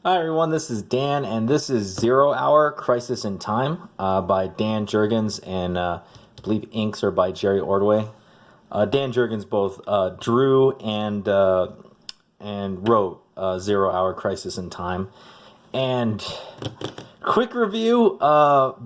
Hi everyone, this is Dan, and this is Zero Hour Crisis in Time by Dan Jurgens, and I believe inks are by Jerry Ordway. Dan Jurgens both drew and wrote Zero Hour Crisis in Time. And quick review,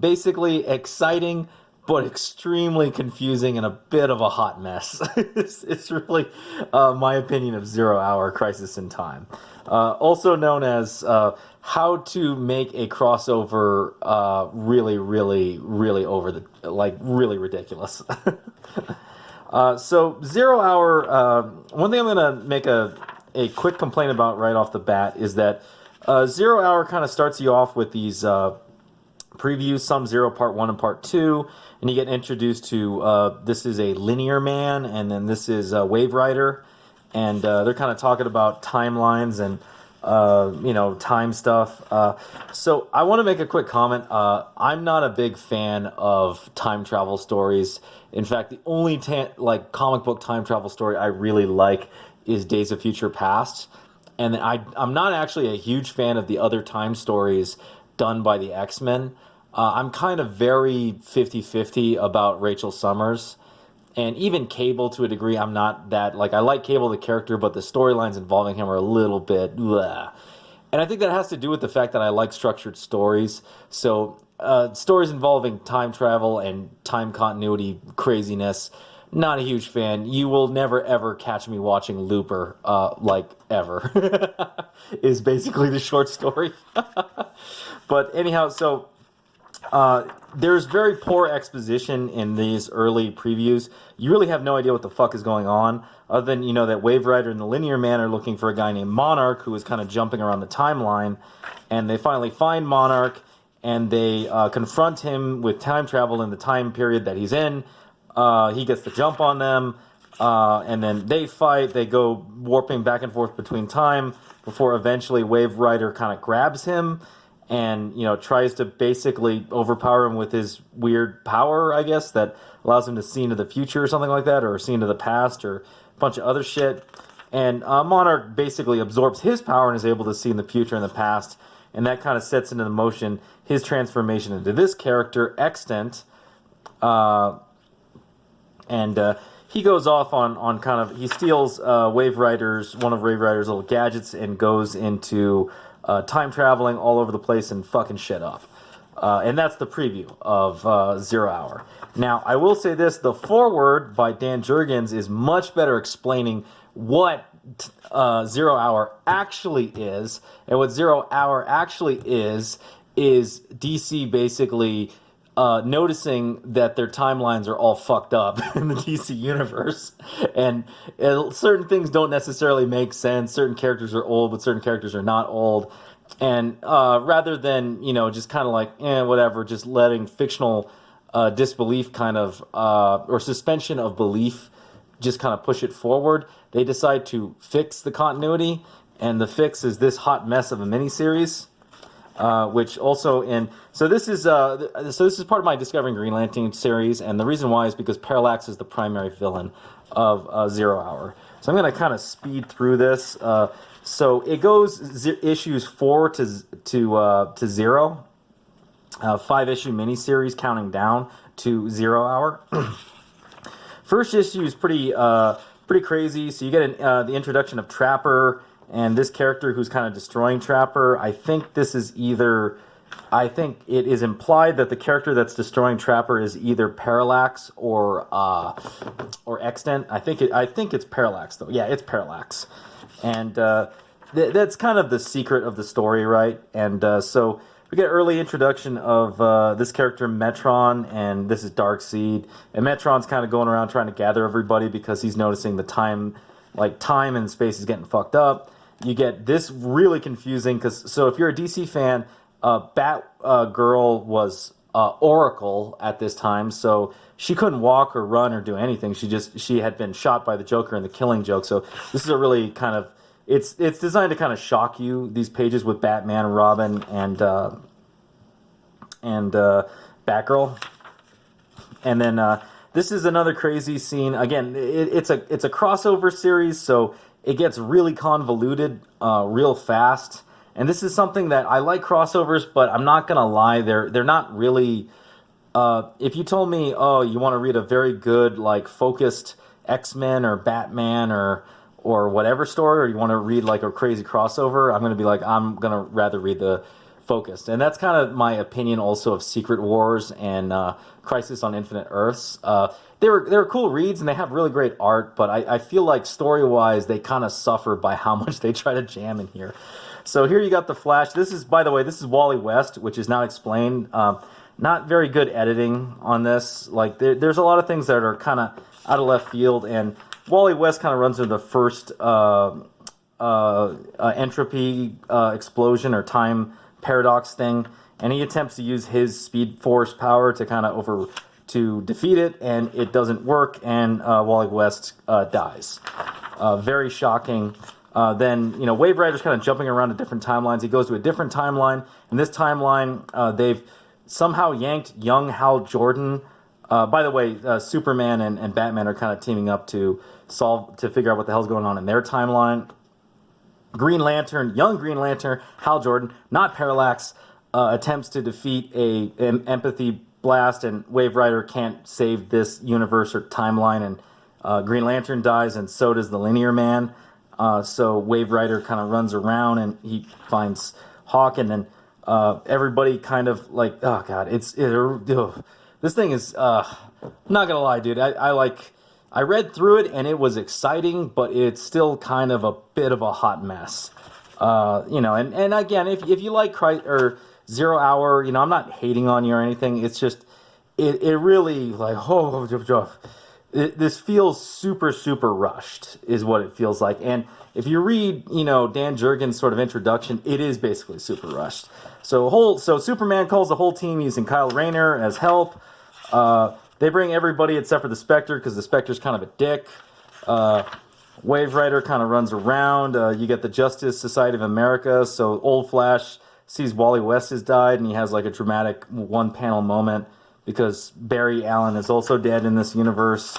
basically exciting, but extremely confusing and a bit of a hot mess. It's really my opinion of Zero Hour Crisis in Time. Also known as how to make a crossover really over the, like, really ridiculous. So Zero Hour, one thing I'm going to make a quick complaint about right off the bat is that Zero Hour kind of starts you off with these previews, Sum Zero Part 1 and Part 2, and you get introduced to this is a linear man, and then this is Wave Rider, and they're kind of talking about timelines and time stuff. So I want to make a quick comment. I'm not a big fan of time travel stories. In fact, the only comic book time travel story I really like is Days of Future Past. And I'm not actually a huge fan of the other time stories done by the X-Men. I'm kind of very 50-50 about Rachel Summers. And even Cable, to a degree, I'm not that, I like Cable, the character, but the storylines involving him are a little bit, bleh. And I think that has to do with the fact that I like structured stories. So, stories involving time travel and time continuity craziness, not a huge fan. You will never, ever catch me watching Looper, ever, is basically the short story. But anyhow, so there's very poor exposition in these early previews. You really have no idea what the fuck is going on, other than, that Wave Rider and the Linear Man are looking for a guy named Monarch who is kind of jumping around the timeline, and they finally find Monarch, and they confront him with time travel in the time period that he's in. He gets the jump on them, and then they fight. They go warping back and forth between time before eventually Wave Rider kind of grabs him and, tries to basically overpower him with his weird power, I guess, that allows him to see into the future or something like that, or see into the past, or a bunch of other shit. And Monarch basically absorbs his power and is able to see in the future and the past, and that kind of sets into motion his transformation into this character, Extant. He goes off on kind of, he steals one of Wave Rider's little gadgets and goes into time traveling all over the place and fucking shit up. And that's the preview of Zero Hour. Now, I will say this, the foreword by Dan Jurgens is much better explaining what Zero Hour actually is. And what Zero Hour actually is DC basically noticing that their timelines are all fucked up in the DC universe, and certain things don't necessarily make sense. Certain characters are old, but certain characters are not old. And rather than, just kind of whatever, just letting fictional disbelief kind of, or suspension of belief just kind of push it forward, they decide to fix the continuity, and the fix is this hot mess of a miniseries. Which also so this is part of my Discovering Green Lantern series, and the reason why is because Parallax is the primary villain of Zero Hour. So I'm going to kind of speed through this. So it goes issues 4 to 0, 5-issue miniseries counting down to 0 Hour. First issue is pretty crazy. So you get the introduction of Trapper and this character who's kind of destroying Trapper. I think it is implied that the character that's destroying Trapper is either Parallax or Extant. I think it's Parallax, though. Yeah, it's Parallax. And that's kind of the secret of the story, right? And so we get early introduction of this character Metron, and this is Darkseid. And Metron's kind of going around trying to gather everybody because he's noticing the time and space is getting fucked up. You get this really confusing so if you're a DC fan, Batgirl was Oracle at this time, so she couldn't walk or run or do anything. She had been shot by the Joker in the Killing Joke. So this is a really kind of, it's designed to kind of shock you, these pages with Batman, Robin, and Batgirl. And then this is another crazy scene. Again, it's a crossover series, so it gets really convoluted real fast. And this is something that I like crossovers, but I'm not gonna lie, they're not really. If you told me, oh, you want to read a very good like focused X-Men or Batman or whatever story, or you want to read like a crazy crossover, I'm gonna be like, I'm gonna rather read the focused. And that's kind of my opinion also of Secret Wars and Crisis on Infinite Earths. They were cool reads and they have really great art, but I feel like story-wise they kind of suffer by how much they try to jam in here. So here you got the Flash. This is, by the way, this is Wally West, which is not explained. Not very good editing on this. Like there's a lot of things that are kind of out of left field, and Wally West kind of runs into the first entropy explosion or time paradox thing, and he attempts to use his Speed Force power to defeat it, and it doesn't work, and Wally West dies. Very shocking. Then, Wave Rider's kind of jumping around to different timelines. He goes to a different timeline. In this timeline, they've somehow yanked young Hal Jordan. By the way, Superman and Batman are kind of teaming up to figure out what the hell's going on in their timeline. Young Green Lantern, Hal Jordan, not Parallax, attempts to defeat an empathy blast, and Wave Rider can't save this universe or timeline, and Green Lantern dies, and so does the Linear Man. So Wave Rider kind of runs around, and he finds Hawk, and then everybody kind of like, oh god, this thing is, I'm not gonna lie, dude, I read through it, and it was exciting, but it's still kind of a bit of a hot mess. And again, if you like Zero Hour, I'm not hating on you or anything. It's just, it really, like, this feels super, super rushed, is what it feels like. And if you read, Dan Jurgens' sort of introduction, it is basically super rushed. So Superman calls the whole team using Kyle Rayner as help. They bring everybody except for the Spectre, because the Spectre's kind of a dick. Wave Rider kind of runs around. You get the Justice Society of America. So old Flash sees Wally West has died, and he has like a dramatic one-panel moment because Barry Allen is also dead in this universe.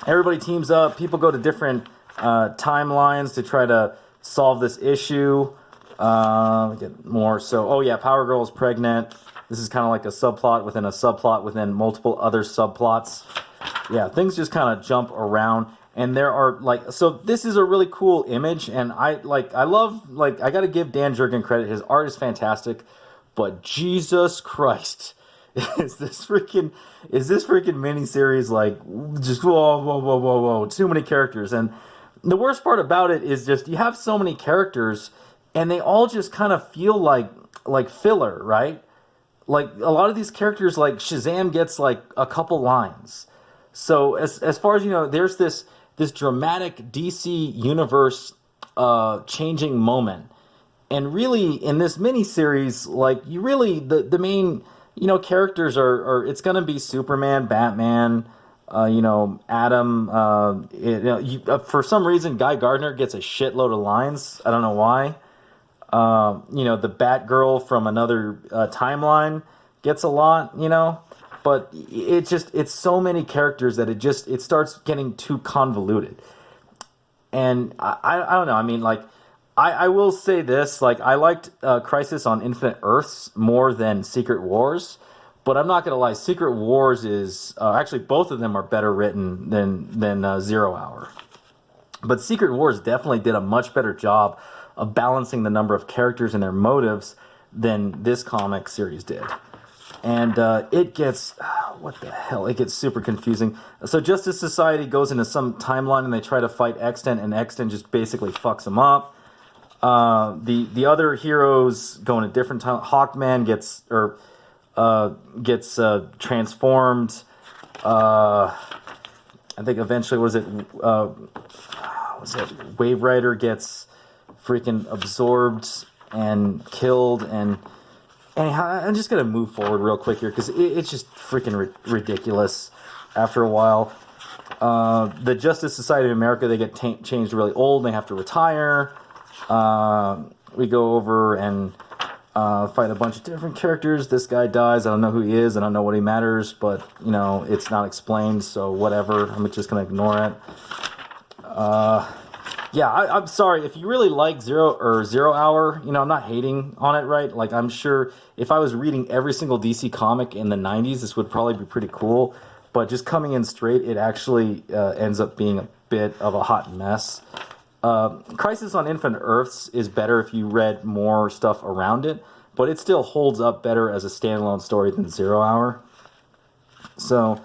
Everybody teams up. People go to different timelines to try to solve this issue. Get more. So, Power Girl is pregnant. This is kind of like a subplot within a subplot within multiple other subplots. Yeah, things just kind of jump around. And there are so this is a really cool image, and I got to give Dan Jurgens credit. His art is fantastic, but Jesus Christ, is this freaking miniseries just whoa, too many characters. And the worst part about it is just you have so many characters, and they all just kind of feel like filler, right? Like a lot of these characters, like Shazam gets like a couple lines. So as far as there's this dramatic DC universe changing moment. And really, in this miniseries, the main, characters are it's going to be Superman, Batman, Adam. For some reason, Guy Gardner gets a shitload of lines. I don't know why. The Batgirl from another timeline gets a lot, But it's so many characters that it starts getting too convoluted. And I don't know. I mean, I will say this. I liked Crisis on Infinite Earths more than Secret Wars. But I'm not going to lie. Secret Wars is... actually, both of them are better written than 0 Hour. But Secret Wars definitely did a much better job of balancing the number of characters and their motives than this comic series did. And it gets, what the hell, it gets super confusing. So Justice Society goes into some timeline and they try to fight Extant, and Extant just basically fucks them up. The other heroes go in a different time. Hawkman gets transformed. I think eventually, Wave Rider gets freaking absorbed and killed. And anyhow, I'm just going to move forward real quick here because it's just freaking ridiculous after a while. The Justice Society of America, they get changed really old and they have to retire. We go over and fight a bunch of different characters. This guy dies. I don't know who he is. I don't know what he matters, but, it's not explained, so whatever. I'm just going to ignore it. Yeah, I'm sorry if you really like Zero Hour. You know, I'm not hating on it, right? Like, I'm sure if I was reading every single DC comic in the '90s, this would probably be pretty cool. But just coming in straight, it actually ends up being a bit of a hot mess. Crisis on Infinite Earths is better if you read more stuff around it, but it still holds up better as a standalone story than Zero Hour. So,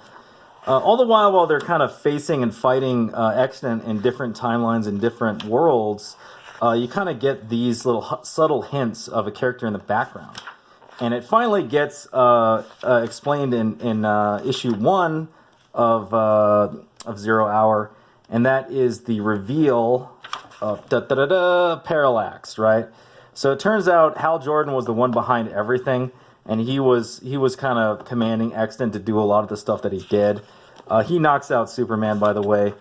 all the while they're kind of facing and fighting X-Men in different timelines and different worlds, you kind of get these little subtle hints of a character in the background. And it finally gets explained in issue 1 of Zero Hour, and that is the reveal of Parallax, right? So it turns out Hal Jordan was the one behind everything, and he was kind of commanding X-Men to do a lot of the stuff that he did. He knocks out Superman, by the way.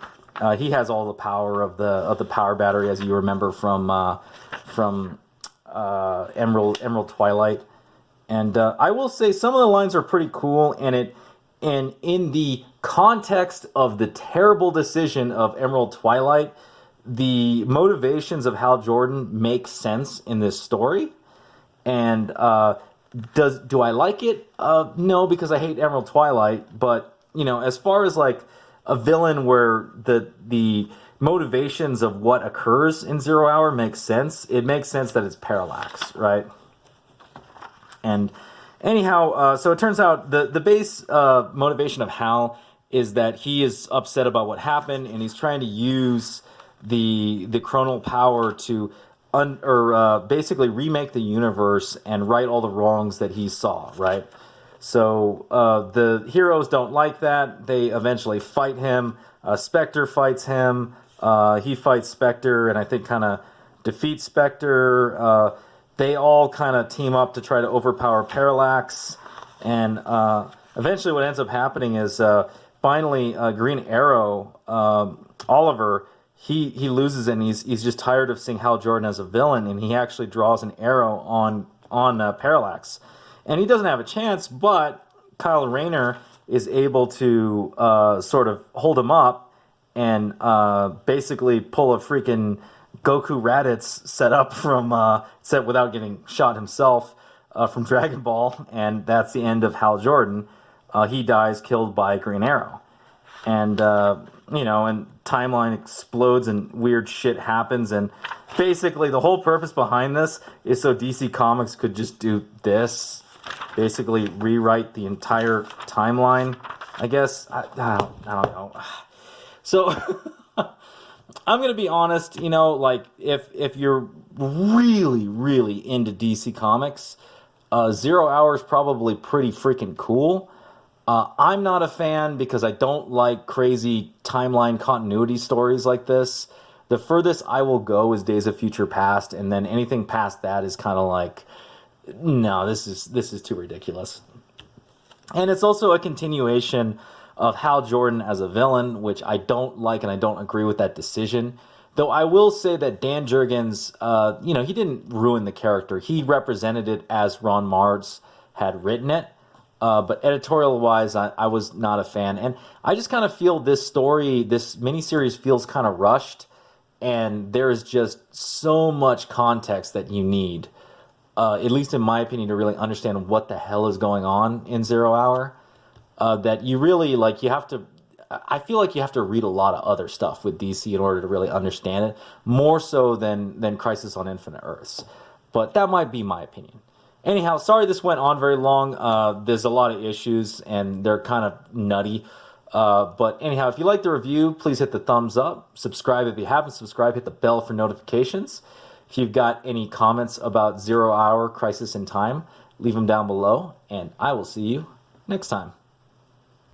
He has all the power of the power battery, as you remember from Emerald Twilight. And I will say some of the lines are pretty cool, and in the context of the terrible decision of Emerald Twilight, the motivations of Hal Jordan make sense in this story. And do I like it? No, because I hate Emerald Twilight. But you know, as far as like a villain where the motivations of what occurs in Zero Hour makes sense, it makes sense that it's Parallax, right? And anyhow, so it turns out the base motivation of Hal is that he is upset about what happened, and he's trying to use the chronal power to basically remake the universe and right all the wrongs that he saw, right? So the heroes don't like that. They eventually fight him. Spectre fights him. He fights Spectre, and I think kind of defeats Spectre. They all kind of team up to try to overpower Parallax. And eventually what ends up happening is finally Green Arrow, Oliver, he loses it, and he's just tired of seeing Hal Jordan as a villain, and he actually draws an arrow on Parallax. And he doesn't have a chance, but Kyle Rayner is able to sort of hold him up and basically pull a freaking Goku Raditz set without getting shot himself from Dragon Ball, and that's the end of Hal Jordan. He dies killed by Green Arrow. And, and timeline explodes and weird shit happens, and basically the whole purpose behind this is so DC Comics could just do this. Basically rewrite the entire timeline, I guess. I don't know. So I'm gonna be honest, like if you're really, really into DC Comics, Zero Hour is probably pretty freaking cool. I'm not a fan because I don't like crazy timeline continuity stories like this. The furthest I will go is Days of Future Past, and then anything past that is kind of like, no, this is too ridiculous. And it's also a continuation of Hal Jordan as a villain, which I don't like, and I don't agree with that decision. Though I will say that Dan Jurgens, he didn't ruin the character. He represented it as Ron Marz had written it. But editorial-wise, I was not a fan. And I just kind of feel this miniseries feels kind of rushed, and there's just so much context that you need, at least in my opinion, to really understand what the hell is going on in Zero Hour, that you really, I feel like you have to read a lot of other stuff with DC in order to really understand it, more so than Crisis on Infinite Earths. But that might be my opinion. Anyhow, sorry this went on very long. There's a lot of issues, and they're kind of nutty. But anyhow, if you like the review, please hit the thumbs up. Subscribe if you haven't subscribed. Hit the bell for notifications. If you've got any comments about Zero Hour, Crisis in Time, leave them down below, and I will see you next time.